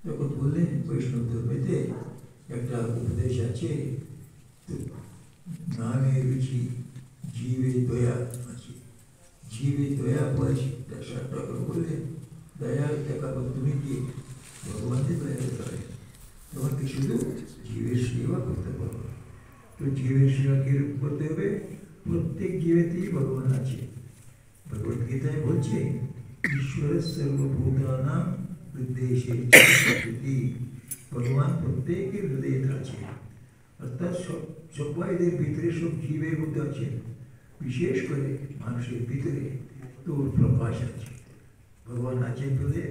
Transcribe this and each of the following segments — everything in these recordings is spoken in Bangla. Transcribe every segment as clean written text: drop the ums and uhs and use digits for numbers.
তখন বললেন বৈষ্ণব ধর্মেতে একটা উপদেশ আছে, নামে রুচি জীবে দয়া আছে। জীবে দয়া বলছি, তখন বললেন দয়া দেখাবো তুমি কি ভগবানের দয়া দেখাবে, তোমাকে শুধু জীবের সেবা করতে পারো। তো জীবের সেবা কিরূপ করতে হবে? প্রত্যেক জীবেতেই ভগবান আছে। ভগবত গীতায় বলছে ঈশ্বর সর্বভূতানাং হৃদয়ে ভগবান প্রত্যেকের হৃদয়ে আছে, অর্থাৎ সবাইদের ভিতরে, সব জীবের মধ্যে আছে। বিশেষ করে মানুষের ভিতরে তোর প্রকাশ আছে। ভগবান আছেন বলে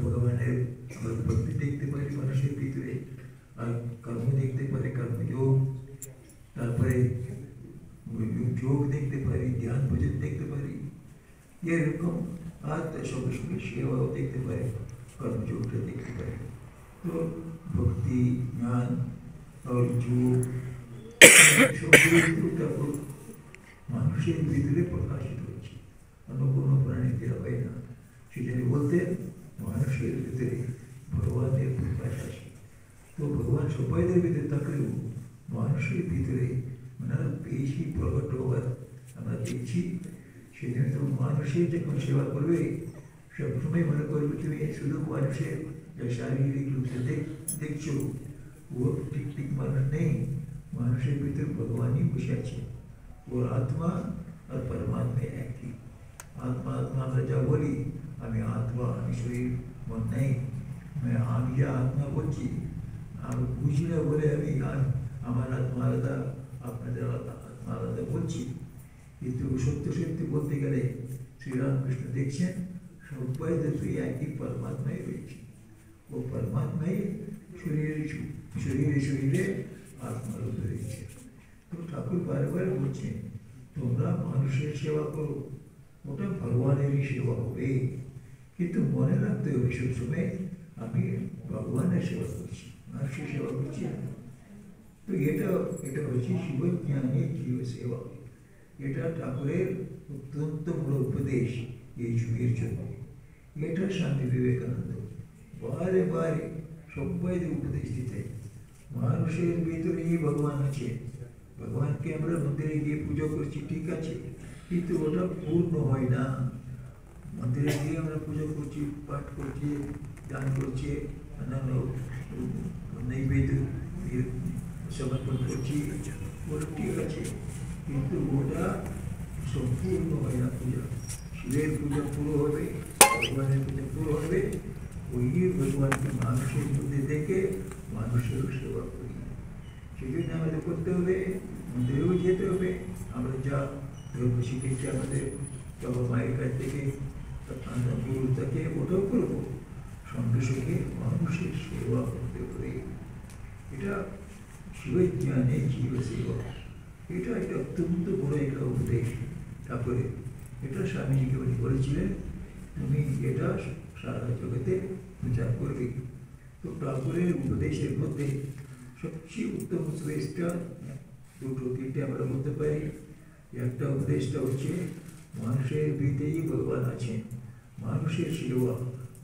ভগবানের আমরা ভক্তি দেখতে পারি মানুষের ভিতরে, আর কর্ম দেখতে পারি, কর্মযোগ, তারপরে যোগ দেখতে পারি, ধ্যান ভোজন দেখতে পারি, এরকম। আর তার সঙ্গে সঙ্গে সেবাও দেখতে পারি, কর্মযোগটা দেখতে পারি। তো ভক্তি, জ্ঞান আর যোগ মানুষের ভিতরে প্রকাশিত হচ্ছে, অন্য কোনো প্রাণীতে হয় না। সেটাই বলতেন মানুষের ভিতরে ভগবানের প্রকাশ আছে। তো ভগবান সবাইদের ভিতরে থাকলেও মানুষের ভিতরে ওনারা বেশি প্রকট হওয়ার আমরা দেখছি। সেজন্য তো মানুষের যখন সেবা করবে সবসময় মনে করবে তুমি শুধু মানুষের যা শারীরিক রূপে দেখছো ও ঠিক ঠিক মানুষ নেই, মানুষের ভিতরে ভগবানই বসে আছে। ওর আত্মা আর পরমাত্মা একই। আত্মা আত্মা আমরা যা বলি, আমি আত্মা, আমি শরীর মন নেই, আমি যা আত্মা বলছি আমি বুঝি না বলে আমি আমার আত্মা আলাদা, আপনাদের আত্মা আলাদা বলছি। কিন্তু সত্য সত্যি বলতে গেলে শ্রীরামকৃষ্ণ দেখছেন সবাই তুই একই পরমাত্মাই রয়েছে। ও পরমাত্মাই শরীরে শরীরে শরীরে আত্মার উপরে রয়েছে। তো ঠাকুর বারবার বলছেন তোমরা মানুষের সেবা করো, ওটা ভগবানেরই সেবা হবে। কিন্তু মনে রাখতে হবে সবসময় আমি ভগবানের সেবা করছি, মানুষের সেবা করছি না। তো এটা হচ্ছে শিবজ্ঞানের জীব সেবা। এটা ঠাকুরের অত্যন্ত বড় উপদেশ এই যুগের জন্য। এটা স্বামী বিবেকানন্দ বারে বারে সবাইদের উপদেশ দিতে, মানুষের ভিতরেই ভগবান আছে। ভগবানকে আমরা মন্দিরে গিয়ে পুজো করছি, ঠিক আছে, কিন্তু ওটা পূর্ণ হয় না। মন্দিরে গিয়ে আমরা পুজো করছি, পাঠ করছি, দান করছি, অন্যান্য নৈবেদ্য সমর্পণ করছি, ওটা ঠিক আছে, কিন্তু ওটা সম্পূর্ণ হয় না পূজা। শিবের পূজা পুরো হবে, ভগবানের পূজা পুরো হবে, ওই ভগবানকে মানুষের মধ্যে দেখে মানুষেরও সেবা করি। সেই জন্য আমাদের করতে হবে, মন্দিরেও যেতে হবে। আমরা যা ধর্ম শিখেছি আমাদের বাবা মায়ের কাছ থেকে, গুরু থেকে, ওটাও করবো, সঙ্গে সঙ্গে মানুষের সেবা করতে হবে। এটা শিবজ্ঞানে জীব সেবা, এটা একটা অত্যন্ত বড় একটা উপদেশ। তারপরে এটা স্বামীজিকে উনি বলেছিলেন তুমি এটা সারা জগতে প্রচার করবে। তো ঠাকুরের উপদেশের মধ্যে সবচেয়ে উত্তম উপদেশটা দুটো তিনটে আমরা বলতে পারি। একটা উপদেশটা হচ্ছে মানুষের ভিতরেই ভগবান আছেন, মানুষের সেবা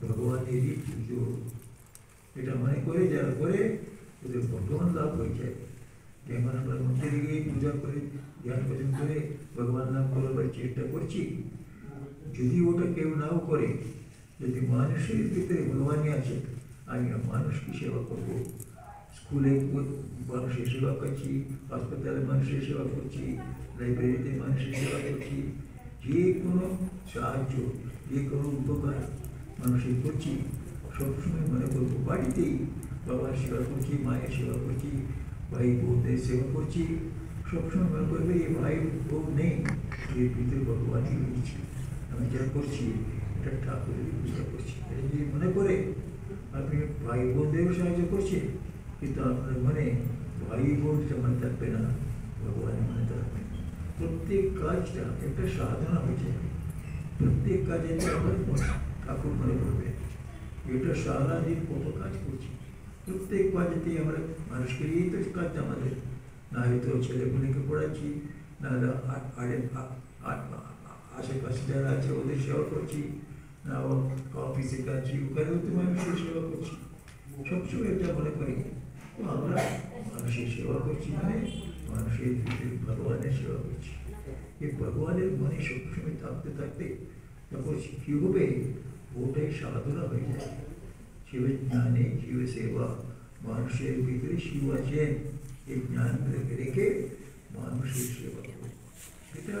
ভগবানেরই পুজো। এটা মনে করে যারা করে ওদের ভগবান লাভ হয়ে যায়। যেমন আমরা মন্দিরে গিয়ে পূজা করে ধ্যান ভজন করে ভগবান লাভ করবার চেষ্টা করছি, যদি ওটা কেউ নাও করে, যদি মানুষের ভিতরে ভগবানই আছে, আমি মানুষকে সেবা করবো, স্কুলে মানুষের সেবা করছি, হাসপাতালে মানুষের সেবা করছি, লাইব্রেরিতে মানুষের সেবা করছি, যে কোনো সাহায্য, যে কোনো উপকার মানুষের করছি, সবসময় মনে করবো বাড়িতেই বাবার সেবা করছি, মায়ের সেবা করছি, ভাই বোনদের সেবা করছি, সবসময় মনে করবে এই ভাই বোন নেই, এর ভিতরে ভগবানই রয়েছে, আমি যা করছি এটা ঠাকুরের পূজা করছি। এটা যদি মনে করে আপনি ভাই বোনদেরও সাহায্য করছেন, কিন্তু আপনার মনে ভাই বোন মনে থাকবে না, ভগবানের মনে থাকবে। প্রত্যেক কাজটা একটা সাধনা হয়েছে, প্রত্যেক কাজে আমার ঠাকুর মনে করবে। এটা সারাদিন কত কাজ করছি, প্রত্যেক কাজেতেই আমরা মানুষকে নিয়েই তো কাজ আমাদের, না হয়তো ছেলেগুলিকে পড়াচ্ছি, না আশেপাশে যারা আছে ওদের সেবা করছি, না অফিসে কাজ ওখানেও তো মানুষের সেবা করছি। সবসময় এটা মনে করি তো আমরা মানুষের সেবা করছি মানে মানুষের ভিতরে ভগবানের সেবা করছি। এই ভগবানের মনে সবসময় থাকতে থাকতে তখন কি হবে, ওটাই সাধনা হয়ে যায়। শিবের জ্ঞানে শিব সেবা, মানুষের ভিতরে শিব আছেন এই জ্ঞান রেখে মানুষের সেবা করে। এটা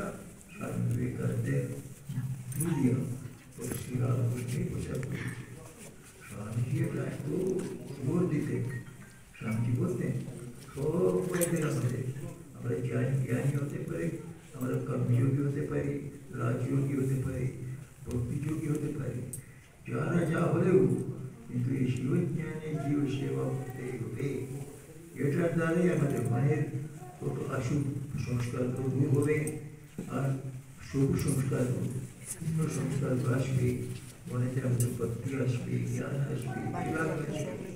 স্বামী বিবেকানন্দের মূল্য শ্রীরামকৃষ্ণের প্রচার করেছে। স্বামীজি এটা এত জোর দিতেন। স্বামীজি বলতেন সব কয়েকদিন আমাদের আমরা জ্ঞানী হতে পারি, আমরা কর্মযোগী হতে পারি, রাজযোগী হতে পারি, ভক্তিযোগী হতে পারি, যারা যা হলেও কিন্তু এই শিবজ্ঞানে জীব সেবা করতে হবে। এটার দ্বারাই আমাদের মনের কত অশুভ সংস্কার দূর হবে আর শুভ সংস্কার পূর্ণ সংস্কার আসবে। মনেতে আমাদের ভক্তি আসবে, জ্ঞান আসবে, বিরাগ আসবে,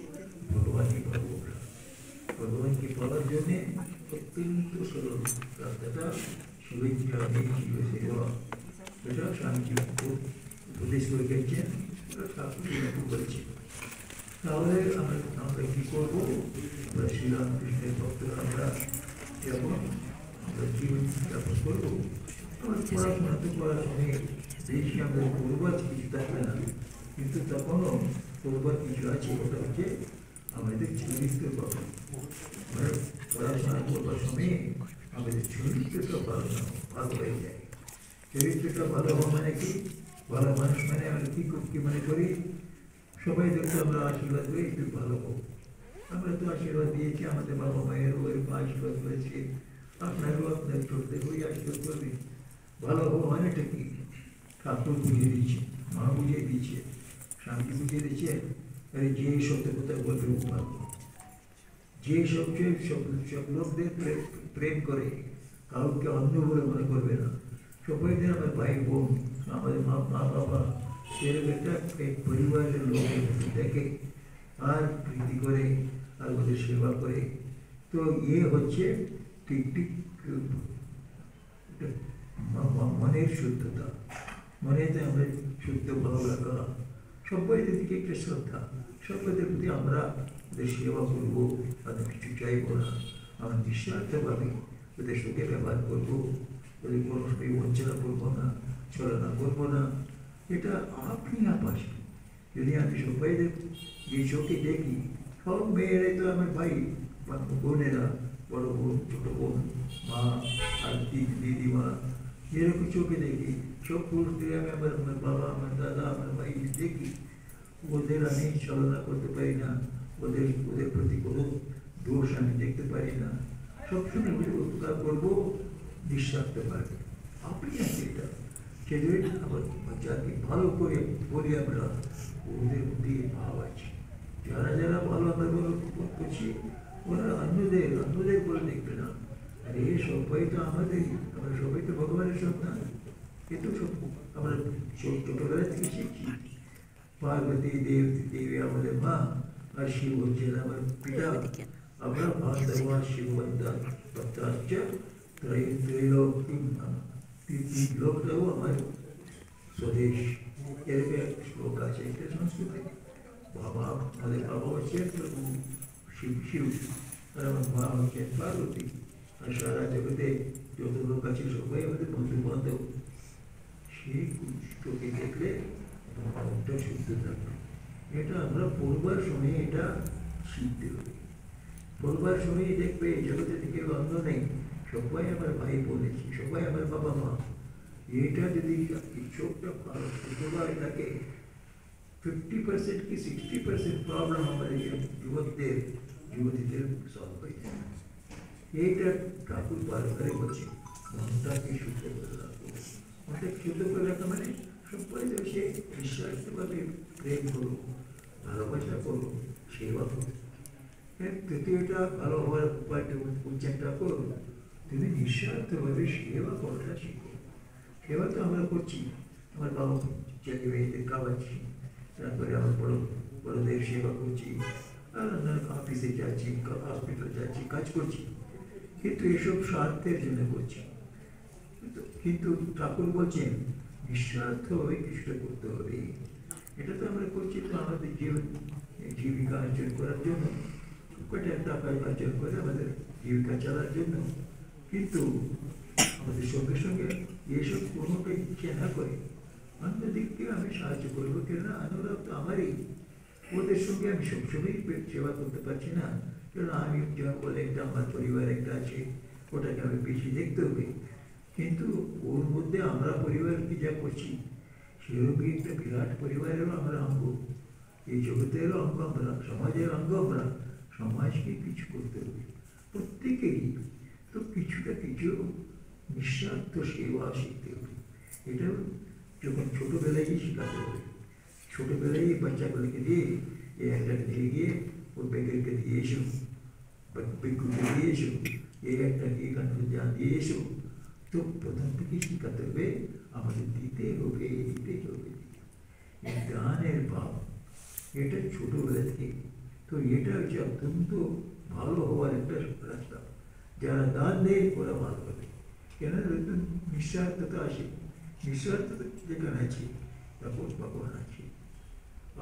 ভগবানকে পাবো। ভগবানকে পাওয়ার জন্যে অত্যন্ত সরল রাস্তাটা শিবজ্ঞানে জীব সেবা। এটা স্বামীজি উপদেশ করে গেছেন, করেছে। তাহলে আমরা কি করবো? আমরা শ্রীরামকৃষ্ণের ভক্তরা আমরা যেমন আমরা জীবন যাপন করবো। আমার পড়াশোনা তো পড়াশোনায় বেশি আমাদের করবার কিছু থাকবে না, কিন্তু তখনও করবার কিছু আছে। ওটা হচ্ছে আমাদের চরিত্র পাবো। আমরা পড়াশোনা করবার সময় আমাদের চরিত্রটা ভালো হয়ে যায়। চরিত্রটা ভালো হওয়া মানে কি? ভালো মানুষ মানে আমরা কি মনে করি? সবাই দেখতে আমরা আশীর্বাদ করি একটু ভালো হোক। আমরা তো আশীর্বাদ দিয়েছি, আমাদের বাবা মায়েরও এরকম আশীর্বাদ করেছে, আপনারও আপনার ছোট থেকে ওই আশীর্বাদ করবে। ভালো হওয়া মানেটা কি? ঠাকুর বুঝিয়ে দিচ্ছে, মা বুঝিয়ে দিচ্ছে, স্বামী বুঝিয়ে দিচ্ছে। আরে যে সত্য কথা বলবে ভালো, যে সবচেয়ে সব লোকদের প্রেম করে, কাউকে অন্য বলে মনে করবে না। সবাই আমার ভাই বোন, আমাদের মা বাবা, সেরকম একটা পরিবারের লোকের দেখে আর প্রীতি করে আর ওদের সেবা করে। তো হচ্ছে ঠিক ঠিক মনের শুদ্ধতা। মনেতে আমরা শুদ্ধ ভালো লাগা, সবাইদের দিকে একটা শ্রদ্ধা, সবাইদের প্রতি আমরা ওদের সেবা করবো, তাদের কিছু চাইবো না। আমরা নিঃস্বার্থভাবে ওদের সঙ্গে ব্যবহার করবো, ওদের কোনো সময় বঞ্চনা করবো না, ছলনা করবো না। এটা আপনি আসবে। যদি আমি সবাইদের যে চোখে দেখি, সব মেয়েরাই তো আমার ভাই, বোনেরা, বড় বোন, ছোট বোন, মা আর দিদিমা, এরকম চোখে দেখি। চোখ পুরুষদের আমি আমার বাবা, আমার দাদা, আমার ভাই দেখি, ওদের আমি ছলনা করতে পারি না, ওদের প্রতি কোনো দোষ আমি দেখতে পারি না। সবসময় উপকার করবো, নিঃস্বার্থ পারবে। আপনি আছে এটা সেজন্য আবার যাকে ভালো করে বলি আমরা, ওদের মধ্যে ভাব আছে। যারা যারা ভালো আমরা করছি, ওরা অন্যদের বলে দেখবে না। আর এই সবাই তো আমাদেরই, আমরা সবাই তো ভগবানের সন্তান। কিন্তু সব আমরা ছোটবেলা থেকে শিখছি। পার্বতী দেবী আমাদের মা, আর শিব হচ্ছেন আমার পিতা। আমরা বান্ধবা শিববন্ধা ভক্তাশ্চ ত্রৈলোক্যম, তিন লোকটাও আমার স্বদেশ। এরকম একটা শ্লোক আছে, এটা সংস্কৃতে। বাবা আমাদের বাবা হচ্ছে প্রভু শিব, আর আমার মা হচ্ছে পার্বতী। আর সারা জগতে যত লোক আছে সবাই আমাদের বন্ধু বান্ধব। সেই চোখে দেখলে মনটা শুদ্ধ থাকবে। এটা আমরা পড়বার সময় এটা শিখতে হবে। পড়বার সময় দেখবে জগতে থেকে অন্য নেই, সবাই আমার ভাই বোনেছি, সবাই আমার বাবা মা। এটা যদি চোখটা ভালো শুদ্ধভাবে থাকে, 50% কি 60% প্রবলেম আমাদের যুবতীদের সলভ হয়ে যায়। এইটা ঠাকুর বারবারে বলছে, মনটাকে শুদ্ধ করে রাখবো। মনটাকে শুদ্ধ করে রাখা মানে সবাই সে নিঃস্বার্থভাবে প্রেম করো, ভালোবাসা করো, সেবা করো। তৃতীয়টা ভালো হওয়ার উপায়টা উচ্চারটা করো, তুমি নিঃস্বার্থভাবে সেবা করাটা শিখো। সেবা তো আমরা করছি, আমার বাবা ছেলে মেয়েদের খাওয়াচ্ছি, তারপরে আমার বড়দের সেবা করছি, আর অফিসে যাচ্ছি, হসপিটাল যাচ্ছি, কাজ করছি, কিন্তু এসব স্বার্থের জন্য করছি। কিন্তু ঠাকুর বলছেন নিঃস্বার্থভাবে কিছু করতে হবে। এটা তো আমরা করছি তো আমাদের জীবিকা অর্জন করার জন্য, কটা টাকা অর্জন করে আমাদের জীবিকা চালার জন্য। কিন্তু আমাদের সঙ্গে সঙ্গে এসব কোনোটাই ইচ্ছে না করে অন্যদিককে আমি সাহায্য করবো, কেননা অনুরাগ তো আমারই। ওদের সঙ্গে আমি সবসময়ই সেবা করতে পারছি না, কেন আমি যা বলে একটা আমার পরিবার একটা আছে, ওটাকে আমি বেশি দেখতে হবে। কিন্তু ওর মধ্যে আমরা পরিবারকে যা করছি সেরকমই একটা বিরাট পরিবারেরও আমরা অঙ্গ, এই জগতেরও অঙ্গ আমরা, সমাজের অঙ্গ আমরা। সমাজকে কিছু করতে হবে প্রত্যেকেরই, তো কিছুটা কিছু নিঃস্বার্থ সেবা শিখতে হবে। এটা যখন ছোটোবেলায় শেখাতে হবে, ছোটোবেলায় বাচ্চাগুলোকে দিয়ে এই একটাকে দিয়ে গিয়ে ওর বেগেরকে দিয়ে এসো, বেগুনকে দিয়ে এসো, এই একটা দিয়ে কান্ড দিয়ে এসো। তো প্রথম থেকে শেখাতে হবে আমাদের দিতে হবে, দিতে হবে। এই দানের ভাব এটা ছোটোবেলা থেকে, তো এটা হচ্ছে অত্যন্ত ভালো হওয়ার একটা রাস্তা। যারা দান দেয় ওরা ভালো হবে, কেন নিঃস্বার্থতা আসে, নিঃস্বার্থতা যেখানে আছে তখন ভগবান আছে।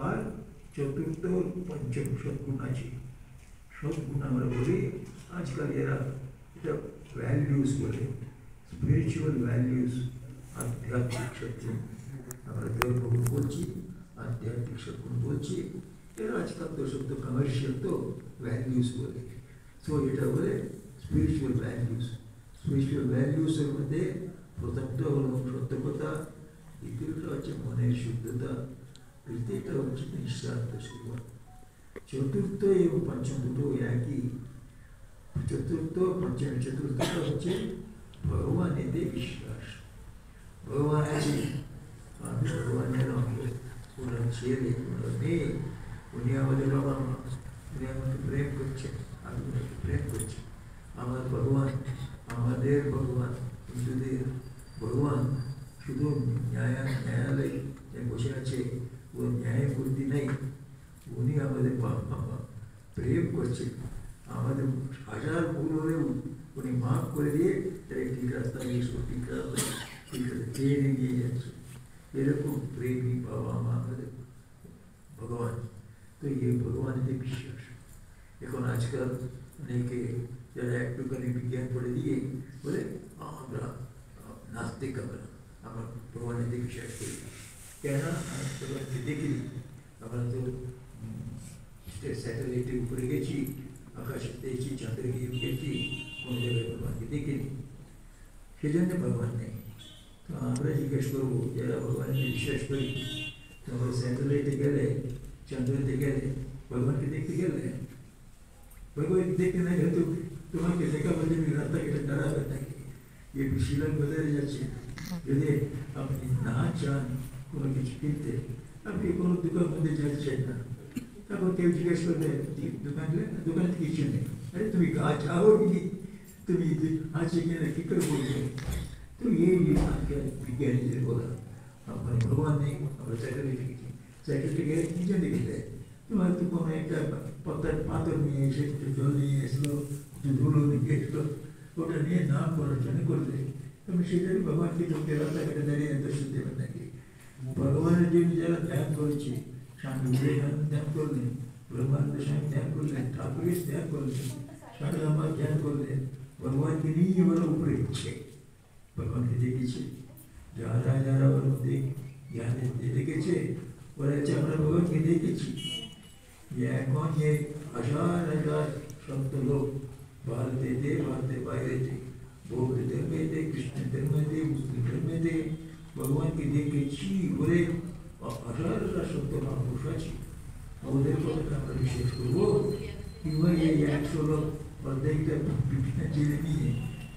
আর চতুর্থ পঞ্চম সদ্গুণ আছে। সদ্গুণ আমরা বলি আজকাল এরা এটা ভ্যালিউজ বলে, স্পিরিচুয়াল ভ্যালিউজ, আধ্যাত্মিক সদ্গুণ। আমরা ধর্মগুণ বলছি, আধ্যাত্মিক সদ্গুণ বলছি। এরা আজকাল তো সব তো কমার্শিয়াল তো ভ্যালিউজ বলে। তো এটা বলে স্পিরিচুয়াল ভ্যালিউজ। স্পিরিচুয়াল ভ্যালিউজের মধ্যে প্রথমটা হলো সত্যকতা, দ্বিতীয়টা হচ্ছে মনের শুদ্ধতা, তৃতীয়টা হচ্ছে নিঃস্বার্থ সেবা। চতুর্থ এবং পঞ্চম দুটো একই। চতুর্থ পঞ্চম চতুর্থটা হচ্ছে ভগবানেতে বিশ্বাস। ভগবান আছে, আমি ভগবানের অঙ্গ, ওনার ছেলে, ওনার মেয়ে, উনি আমাদের বাবা মা, উনি আমাকে প্রেম করছেন, আমি ওনাকে প্রেম করছি। আমার ভগবান, আমাদের ভগবান, হিন্দুদের ভগবান শুধু ন্যায়ালয়ে বসে আছে, ও ন্যায় বুদ্ধি নেই। উনি আমাদের বাবা মা প্রেম করছেন, আমাদের হাজার ভুল হলেও উনি মাফ করে দিয়ে ঠিক রাস্তা এসো, ঠিক রাস্তা ট্রেনে নিয়ে যাচ্ছে। এরকম প্রেমী বাবা মা আমাদের ভগবান। তো এই ভগবানের বিশ্বাস। এখন আজকাল অনেকে যারা একটুখানি বিজ্ঞান পড়ে দিয়ে বলে আমরা নাস্তিক, আমরা ভগবানের বিশ্বাস করি। কেন? ভগবানকে দেখিনি, আমরা তো স্যাটেলাইটের উপরে গেছি, আকাশে দেখছি, চাঁদে গিয়ে গেছি, কোনো জায়গায় ভগবানকে দেখিনি, সেজন্য ভগবান নেই। তো আমরা জিজ্ঞেস করবো যারা ভগবানকে বিশ্বাস করি, তোমরা স্যাটেলাইটে গেলে, চন্দ্রতে গেলে, ভগবানকে দেখতে গেলে, ভগবানকে দেখতে না গেলে তো তোমাকে দেখা বলে রাস্তাঘাটে দাঁড়াবে নাকি? এ শিলন বদলে যাচ্ছে। যদি আপনি না চান কোনো কিছু কিনতে, আপনি কোনো দোকান মধ্যে যাচ্ছেন না, তখন কেউ জিজ্ঞেস করবে দোকানে কিছু নেই। আরে তুমি গাছ চাও কি, তুমি আছে কিনা কি করে বলবে? তো এই বিজ্ঞানীদের বলা আমার ভগবান নেই, আমরা স্যাটেলাইটে গেছি, স্যাটেলাইটে গেলে কি জন্য গেলে? তোমার তো কোনো একটা পাথর নিয়ে এসে একটু জল নিয়ে এসলো, একটু ধুলো নিয়ে এসলো, ওটা নিয়ে নাম করার জন্য করলে তুমি সেটাই ভগবানকে ঢুকতে রাস্তাঘাটে দাঁড়িয়ে দর্শন দেবেন নাকি? ভগবানের জন্য যারা ধ্যান করেছে, স্বামী বিবেকানন্দ ধ্যান করলেন, ব্রহ্মানন্দ স্বামী ধ্যান করলেন, ঠাকুরের ধ্যান করলেন, সারদামা ধ্যান করলেন, ভগবানকে নিয়ে ওরা উপরে উঠছে, ভগবানকে দেখেছে। যারা যারা ওর মধ্যে জ্ঞানে দেখেছে ওরা হচ্ছে আমরা ভগবানকে দেখেছি। এখন যে হাজার হাজার সন্ত লোক ভারতেতে, ভারতের বাইরেতে, বৌদ্ধ ধর্মেতে, কৃষ্ণ ধর্মেতে, মুসলিম ধর্মেতে ভগবানকে দেখেছি বলে হাজার হাজার সন্ত মানুষ আছে। ওদের কথা আমরা বিশ্বাস করবো? কিংবা এই 100 লোক অর্ধেকটা বিভিন্ন জেলে নিয়ে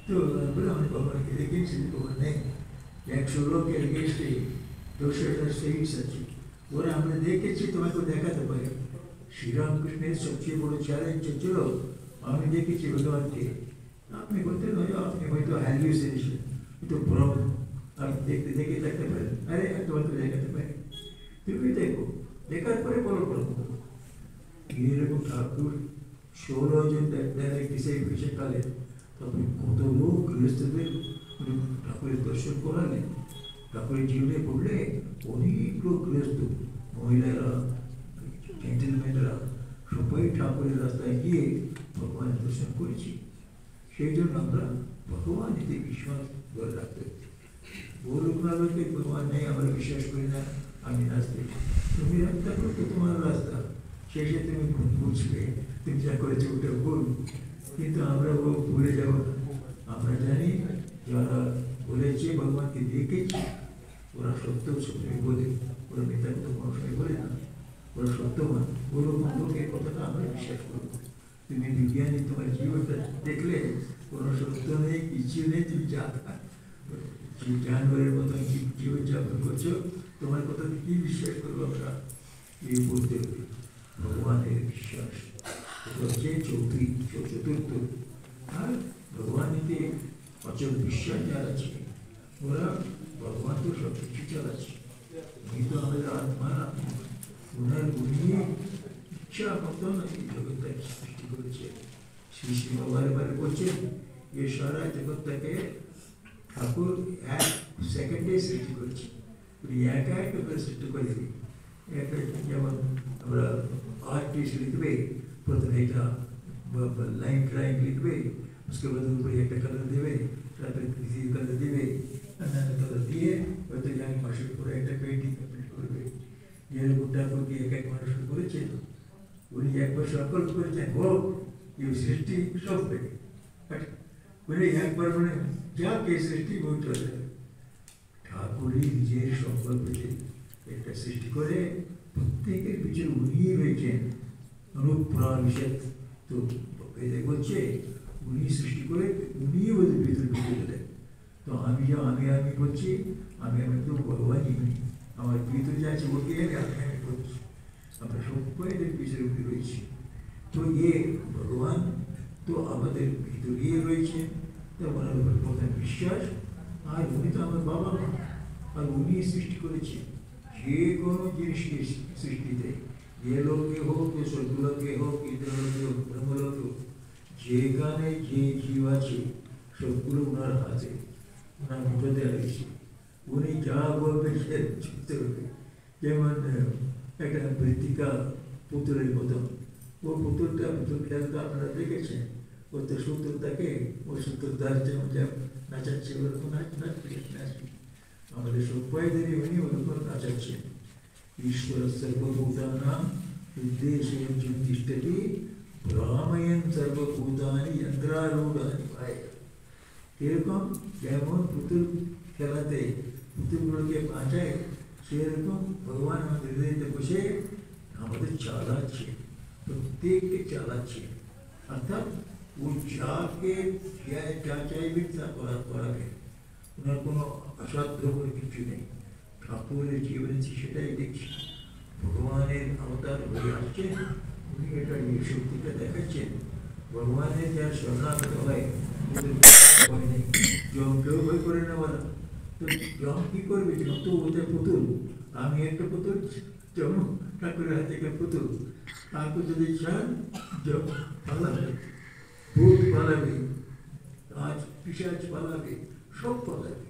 তো বলে আমি ভগবানকে দেখেছি, ভগবান নেই। 100 লোকের গেস্টে 10,000 স্টেটস আছে, ওরা আমরা দেখেছি, তোমাকে দেখাতে পারি। শ্রীরামকৃষ্ণের সবচেয়ে বড় চ্যালেঞ্জ ছিল আমি দেখেছি ভগবানকে। আপনি বলতেন আপনি হয়তো হ্যালুসিনেশন, একটু ভ্রম, আপনি দেখতে দেখে থাকতে পারেন। আরে তোমাকে দেখাতে পারি, তুমি দেখো, দেখার পরে বলো করবো। এরকম ঠাকুর 16 জন সেকালে তখন কত লোক গৃহস্থদের ঠাকুরের দর্শন করালেন। ঠাকুরের জীবনে পড়লে অনেক লোক গৃহস্থ, মহিলারা, জেন্টেলম্যানরা ঠাকুরের রাস্তায় গিয়ে ভগবানের দর্শন করেছি। সেই জন্য আমরা ভগবান এতে বিশ্বাস করে রাখতে হচ্ছে। গৌরবকে ভগবান নেই, আমরা বিশ্বাস করি না, আমি নাস্তিক। তুমি রাস্তা করতে তোমার রাস্তা, শেষে তুমি বুঝবে তুমি যা করেছো ওটা ভুল, কিন্তু আমরা ও ভুলে যাব না। আমরা জানি যারা বলেছে ভগবানকে দেখেছি ওরা সত্য সত্যি বলে, ওরা মিথ্যা কথা কোনো সময় বলে না, ওরা সত্যবান। গৌরবকে কথাটা আমরা বিশ্বাস করবো। তুমি বিজ্ঞানী তোমার জীবনটা দেখলে কোনো সত্য নেই, কিছু নেই, তুমি যা জানোয়ারের মতন জীবনযাপন করছো, তোমার কথা কি বিশ্বাস করবো আমরা? এই বলতে হবে ভগবানের বিশ্বাস হচ্ছে চতুর্থ। আর ভগবানেতে অচল বিশ্বাস যারা আছে ওরা ভগবান তো সব কিছু চালাচ্ছে। কিন্তু আমাদের আত্মা ওনার উনি ইচ্ছা মতন এই জগৎটাকে সৃষ্টি করেছে। শ্রী শ্রী বারে বলছেন যে সারা জগৎটাকে ঠাকুর এক সেকেন্ডে সৃষ্টি করেছে। উনি একা একটা করে সৃষ্টি করে দিই। যেমন আমরা आर्टिस्ट लिखबे प्रथमे এটা লাইন ড্রয়িং লিখবে, उसके बाद ऊपर একটা কালার দেবে, তারপরে কিসি কালার দেবে, অন্যান্য কালার দিয়ে হয়তো জানি মাসের পরে একটা পেন্টিং কমপ্লিট করবে। যেরকম ঠাকুর কি এক মানুষ করেছে, উনি একবার সংকল্প করেছেন ও এই সৃষ্টি সব থেকে উনি একবার মানে যা কে সৃষ্টি বই চলে ঠাকুরই নিজের সংকল্পে একটা সৃষ্টি করে প্রত্যেকের পিছনে উনি রয়েছেন অনুপ্রাবিশত। তো এদের বলছে উনি সৃষ্টি করে উনি ওদের ভিতরে ঢুকে দেন। তো আমি বলছি আমি তো ভগবানই নই, আমার ভিতরে যা আছে ওকে আমি বলছি, আমরা সবাই এদের পিছনে উঠে রয়েছি। তো ভগবান তো আমাদের ভিতরেই রয়েছে, তো ওনার উপর প্রথম বিশ্বাস। আর উনি তো আমার বাবা মা, আর উনি সৃষ্টি করেছে যে কোনো জিনিসকে সৃষ্টিতে, যে লোকে হোক, স্বর্গলোকে হোক, ইন্দ্রলোকে হোক, ব্রহ্মলোকে হোক, যেখানে যে জীব আছে সবগুলো ওনার হাতে, ওনার মুখতে রয়েছে। উনি যা বলবেন সে ছুটতে হবে। যেমন একটা মৃত্তিকা পুতুলের মতন, ও পুতুল খেলতে আপনারা দেখেছেন, ও তো সুন্দর থাকে, ও সুন্দর দাস যেমন নাচাচ্ছে ওরকম নাচবে। আমাদের সবাইদেরই উনি ওরকম নাচাচ্ছেন। ঈশ্বর সর্বভূতানাং উদ্দেশ্যে তিষ্ঠতি ভ্রাময়ন সর্বভূতানি যন্ত্রারূঢ়ানি ভাই। এরকম যেমন পুতুল খেলাতে পুতুলগুলোকে বাঁচায়, সেরকম ভগবান আমাদের হৃদয়তে বসে আমাদের চালাচ্ছে, প্রত্যেককে চালাচ্ছে। অর্থাৎ ও যাকে যা চাইবে তা করাবে, ওনার কোনো অসাধ্য বলে কিছু নেই। ঠাকুরের জীবনে সেটাই দেখছি, ভগবানের অবতার হয়ে আসছেন, উনি এটা এই শক্তিটা দেখাচ্ছেন। ভগবানের যার শরণাগত হয় ভয় নেই, জমকেও ভয় করে নেওয়া না। তো জম কি করবে? জম তো ওদের পুতুল, আমি একটা পুতুল, জম ঠাকুরের হাতে একটা পুতুল। ঠাকুর যদি চান জম পালাবে, ভূত পালাবে, আজ পিশাচ পালাবে, সব পালাবে।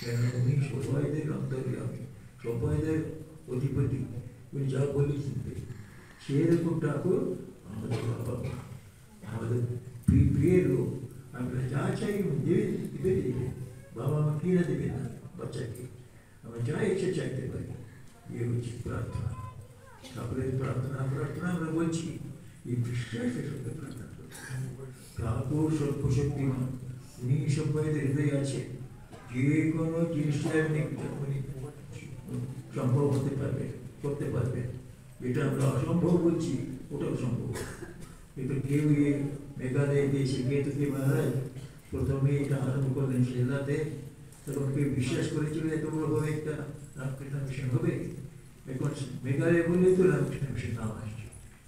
কেন উনি সবাইদের অন্তর্যামী, সবাইদের অধিপতি, উনি যা বলি শুনবে। সেরকম ঠাকুর আমাদের বাবা মা, আমাদের প্রিয় লোক। আমরা যা চাই উনি দেবে দেবে। বাবা মা কিনা দেবে না বাচ্চাকে, আমরা যা ইচ্ছে চাইতে পারি। এ হচ্ছে প্রার্থনা, ঠাকুরের প্রার্থনা আমরা বলছি, এই বিশ্বাসের সঙ্গে প্রার্থনা করছি। ঠাকুর সর্বশক্তিমান, উনি সবাইদের হৃদয় আছে। যে কোনো জিনিসটা উনি সম্ভব হতে পারবে, করতে পারবে। যেটা আমরা অসম্ভব বলছি ওটাও সম্ভব। কিন্তু কেউ মেঘালয় গিয়েছে, কেতুকে মহারাজ প্রথমে এটা আরম্ভ করলেন সেলাতে, তখন কেউ বিশ্বাস করেছিল এত বড় হবে একটা রামকৃষ্ণ মিশন হবে। এখন মেঘালয় বললেই তো রামকৃষ্ণ মিশন নাম আসছে।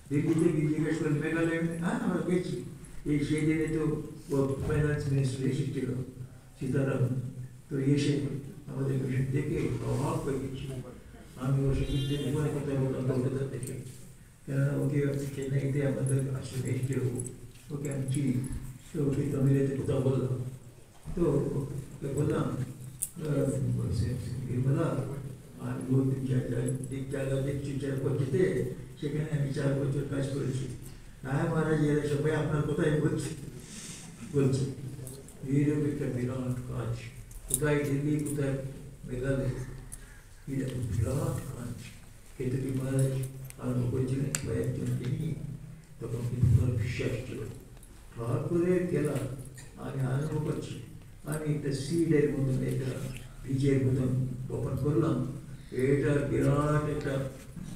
দিল্লিতে গিয়ে জিজ্ঞেস করলেন মেঘালয়, হ্যাঁ আমরা গেছি। এই সেই দিনে তো ও ফাইন্যান্স মিনিস্টার এসেছিল সীতারাম, তো এসে আমাদের মিশন দেখে অবাক হয়ে গেছি। আমি ওর সঙ্গে জীবনে কথা বললাম কলকাতা থেকে, কেননা ওকে চেন্নাইতে আমাদের আসলে এসেছিল, ওকে আমি চিনি। তো ওকে তামিলেতে কথা বললাম, তো বললাম বলা আমি জায়গা দেখছি 4 বছরে, সেখানে আমি 4 বছর কাজ করেছি। হ্যাঁ মহারাজ, এরা সবাই আপনার কথাই বলছে বলছে এইরকম একটা বিরাট কাজ, কোথায় দিল্লি, কোথায় মেঘালয়, এরকম বিরাট কাজ। কেতকী মহারাজ আরম্ভ করেছিলেন কয়েকজনকে নিয়ে, তখন কিন্তু তার বিশ্বাস ছিল ঠাকুরের খেলা আমি আরম্ভ করছি, আমি একটা সিডের মতন, একটা বীজের মতন বপন করলাম, এটা বিরাট একটা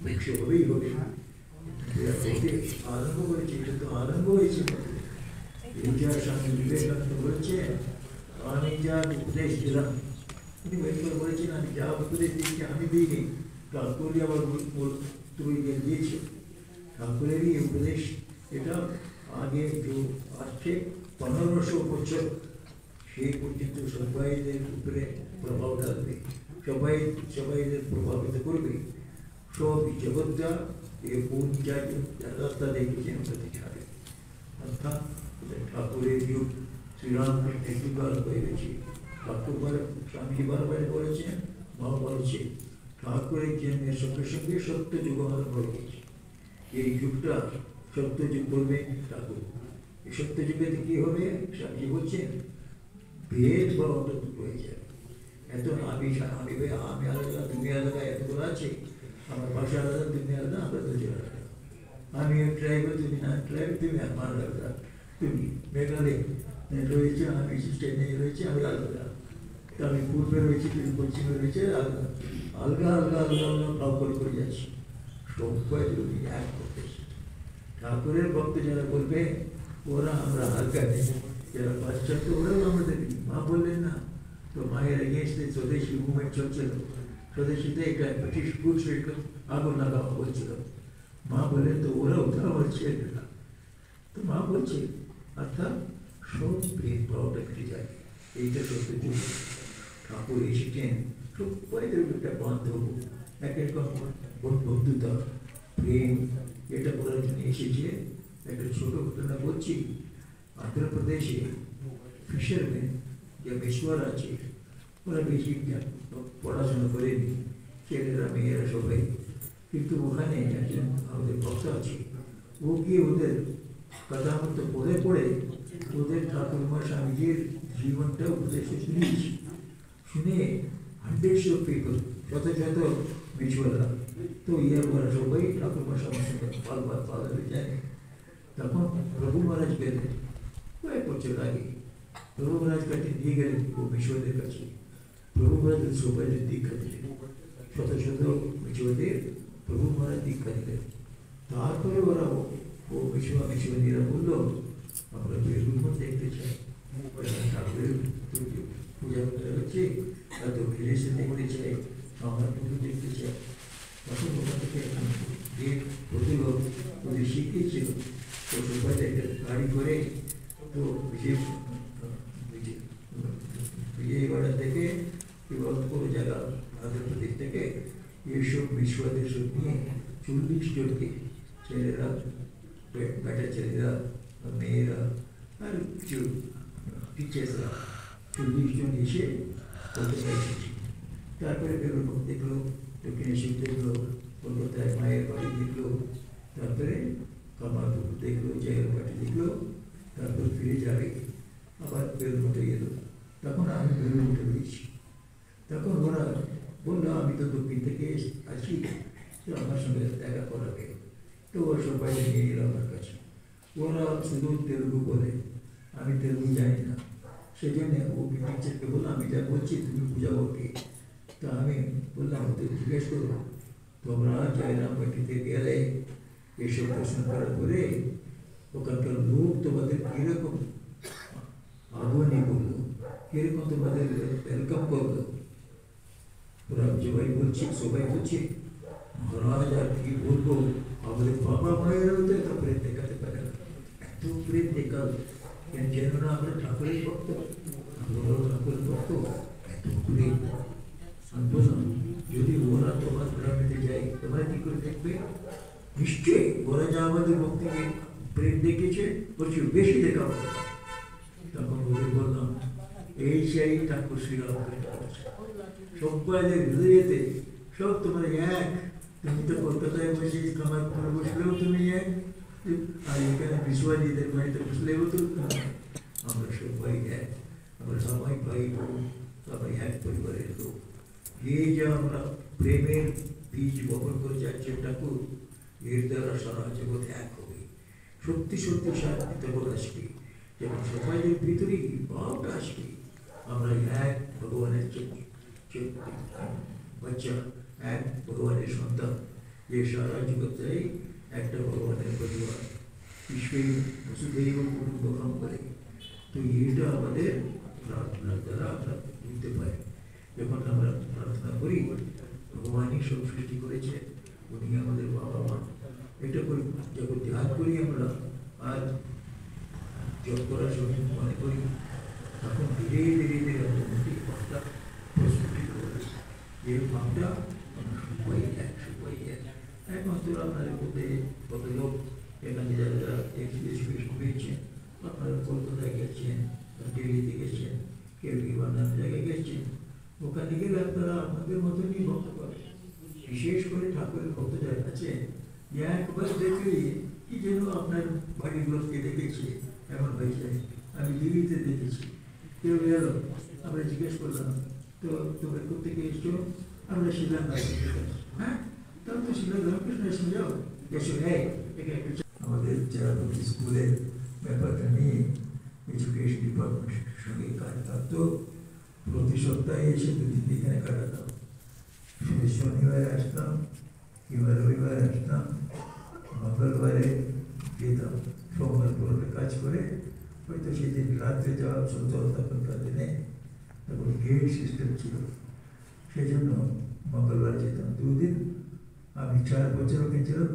বৃক্ষ হবেই হবে। আরম্ভ করেছে, এটা তো আরম্ভ হয়েছে। এইটার স্বামী বিবেকানন্দ বলেছে, আমি যা উপদেশ দিলাম, তিনি বলেছেন আমি যা উপদেশ দিচ্ছি আমি দিইনি, ঠাকুরই আবার তুমি দিয়েছে, ঠাকুরেরই উপদেশ। এটা আগে যে আসছে 1500 বছর, সেই পর্যন্ত সবাইদের উপরে প্রভাব ডালবে, সবাইদের প্রভাবিত করবে। সব জগৎটা এই কোন রাস্তা দেখেছেন ওটাতে ছাড়ে, অর্থাৎ ঠাকুরের যুগ, শ্রীরামকৃষ্ণের যুগ আরম্ভ হয়ে গেছে। ঠাকুর স্বামীজি বারবার বলেছেন, মা বলছে ঠাকুরের জন্মের সঙ্গে সঙ্গে সত্য যুগ আরম্ভ হয়ে গেছে। এই যুগটা সত্য যুগ করবে ঠাকুর। এই সত্য যুগেতে কি হবে? স্বামীজি বলছেন ভেদ বা অন্তর্ভুক্ত হয়ে যাবে। এত আমি আলাদা, তুমি আলাদা, এতগুলো আছে, আমার ভাষা আলাদা, তুমি আলাদা, আমরা দুজন আলাদা। আমি ট্রাইবেল, তুমি না ট্রাইবেল, তুমি আমার আলাদা, তুমি মেঘালয় রয়েছে, আমি চেন্নাই রয়েছে, আমি আলাদা, আমি পূর্বে রয়েছি, তুমি পশ্চিমে রয়েছে, আলাদা, আলগা আলগা আলগা আলগা ভাব করে যাচ্ছি। সবাই তুমি এক করতেছি। ঠাকুরের ভক্ত যারা বলবে ওরা আমরা হালকা নেই, যারা পাশ্চাত্য ওরাও আমাদের মা বললেন না তো, মায়ের এগেনস্টে স্বদেশী মুভমেন্ট চলছিল, স্বদেশীতে একটা ব্রিটিশ গুডস আগুন লাগাও বলছিল, মা বললেন তো ওরাও তো আমার ছেলে না, তো মা বলছে অর্থাৎ সব ভেদভাবটা কেটে যায়। এইটা সত্যি ঠাকুর এসেছেন সবাইদের একটা বান্ধব, এক রকম বন্ধুতা, প্রেম, এটা করার জন্য এসেছে। একটা ছোট ঘটনা বলছি, আন্ধ্রপ্রদেশে ফিশারম্যান যে মেশওয়ার আছে, ওরা বেশি পড়াশোনা করেনি, ছেলেরা মেয়েরা সবাই, কিন্তু ওখানে একজন আমাদের ভক্ত আছে, ও গিয়ে ওদের কথা মতো পড়ে পড়ে ওদের ঠাকুরমা স্বামীজির জীবনটা উপদেশে শুনেছি। শুনে হান্ড্রেডস অফ পিপল, শত শত মেশওয়াররা, তো ওরা সবাই ঠাকুরমা স্বামীর সঙ্গে পাল্লা জানে। তখন প্রভু মহারাজ গেলেন কয়েক বছর আগে, প্রভু মহারাজ কাছে নিয়ে গেলেন ও মেশওয়ারদের কাছে। প্রভু মহারাজ সবাইদের দীক্ষা দিলেন, শত শত মেশওয়ারদের প্রভু মহারাজ দীক্ষা দিলেন। তারপরে ওরা ও মেশওয়ারীরা বলল আমরা বেলুন দেখতে চাই, ঠাকুরের পূজা হচ্ছে, এত ভিলেজে দেখতে চাই, আমরা পুজো দেখতে চাই। তখন ওখান থেকে যে প্রতি লোক ওদের শিখিয়েছিল, তো সবাই একটা গাড়ি করে, তো বিজয়বাড়া থেকে কোনো জায়গা আন্ধ্রপ্রদেশ থেকে এইসব বিশ্বদের সব নিয়ে 40 জনকে, ছেলেরা, বেটা ছেলেরা, মেয়েরা আর কিছু টিচার্সরা, 40 জন এসে কলকাতা এসেছি। তারপরে বেরোলো, দেখলো দক্ষিণেশ্বর, দেখলো কলকাতায় মায়ের বাড়ি, দেখলো তারপরে কামারপুর দেখলো, জয়ের বাড়ি দেখলো, তারপর ফিরে যাবে, আবার বেলুমঠে গেল। তখন আমি বেলুমঠে রয়েছি, তখন ওরা বললো আমি তো দক্ষিণ থেকে আছি, তো আমার সঙ্গে দেখা করাবে। তো ওরা সবাই নিয়ে এলো আমার কাছে। ওরা শুধু তেলুগু বলে, আমি তেলুগু জানি না, সেই জন্য ও টিচারকে বললো আমি যা বলছি তুমি বুঝাবো কি। তো আমি বললাম ওদের জিজ্ঞেস করো, তোমরা জয়রাম বাটিতে গেলে এসব প্রশ্ন করার পরে ওখানকার লোক তোমাদের কীরকম আগমনী করলো, কীরকম তোমাদের ওয়েলকাম করলো। ওরা সবাই বলছি মহারাজ আর কি বলবো, আমাদের বাবা মায়েরাও তো এত প্রেম দেখাতে পারে না, এত প্রেম দেখালো যেন না আমরা ঠাকুরের ভক্ত, আমরাও ঠাকুরের ভক্ত, এত প্রেম। আমি বললাম যদি ওরা তোমার গ্রামেতে যায় তোমরা কি করে দেখবে? নিশ্চয়ই ওরা যা আমাদের ভক্তিকে প্রেম দেখেছে বলছি বেশি দেখাবো। তখন ওদের বললাম এই সেই ঠাকুর শ্রীরামকৃষ্ণ সবাইদের হৃদয়েতে সব তোমার এক। তুমি তো কলকাতায় বসে কামারপুরে বসলেও তুমি এক, আর এখানে বিশ্বজিতের বাড়িতে বসলেও তো আমরা সবাই এক, আমরা সবাই ভাই বোন, সবাই এক পরিবারের লোক। এই যে আমরা প্রেমের বীজ বপন করে যাচ্ছে ঠাকুর, এর দ্বারা সারা জগৎ এক হবে। সত্যি সত্যি শান্তি তখন আসবে, যেমন সমাজের ভিতরে ভাবটা আসবে আমরা এক ভগবানের বাচ্চা, এক ভগবানের সন্তান, যে সারা জগতে একটা ভগবানের পরিবার, বিশ্বে বসুধৈব কুটুম্বকম করে। তো এইটা আমাদের প্রার্থনার দ্বারা আমরা বুঝতে পারি। যখন আমরা প্রার্থনা করি ভগবানই সব সৃষ্টি করেছে, উনি আমাদের বাবা মা, এটা করি যখন ধ্যান করি আমরা আর জপ করার সময় মনে করি, তখন ধীরে ধীরে ধীরে অটোমেটিক ভাবটা প্রস্ফুটিত হবে। এই ভাবটা আমরা সবাই এক, সবাই এক। একমাত্র আপনাদের মধ্যে কত লোক এখানে যারা যারা এক্সিবিশন হয়েছেন, আপনারা কলকাতায় গেছেন, দিল্লিতে গেছেন, কেউ কেউ অন্যান্য জায়গায় গেছেন, ওখানে গেলে আপনারা আপনাদের মতনই ভক্ত করেন। বিশেষ করে ঠাকুরের ভক্ত যারা আছেন, একবার দেখলে কি যেন আপনার বাড়ির লোককে দেখেছি এমন হয়ে যায়। আমি দিল্লিতে দেখেছি, কেউ এলো, আমরা জিজ্ঞেস করলাম, তো তোমরা কোথেকে এসছো? আমরা শিলাং থেকে। হ্যাঁ, তাহলে তো শিলাং রামকৃষ্ণ এসে যাও, এসো। হ্যাঁ, আমাদের যারা স্কুলের ব্যাপারটা নিয়ে এডুকেশন ডিপার্টমেন্টের সঙ্গে কাজ থাকতো, প্রতি সপ্তাহে এসে 2-3 দিন এখানে কাটাতাম। শনিবারে আসতাম কিংবা রবিবারে আসতাম, মঙ্গলবারে যেতাম, সোমবার পুরোটা কাজ করে হয়তো সেদিন রাত্রে যাওয়া চলতো, তখনকার দিনে তখন গেট সিস্টেম ছিল, সেই জন্য মঙ্গলবার যেতাম 2 দিন। আমি 4 বছর গেছিলাম,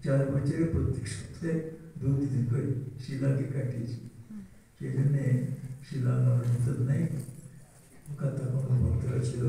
4 বছরে প্রত্যেক সপ্তাহে 2-3 দিন করে শিলাকে কাটিয়েছি। সেই জন্যে শিলা আমার মতো নেই, ওখানে তখন ভক্তরা ছিল।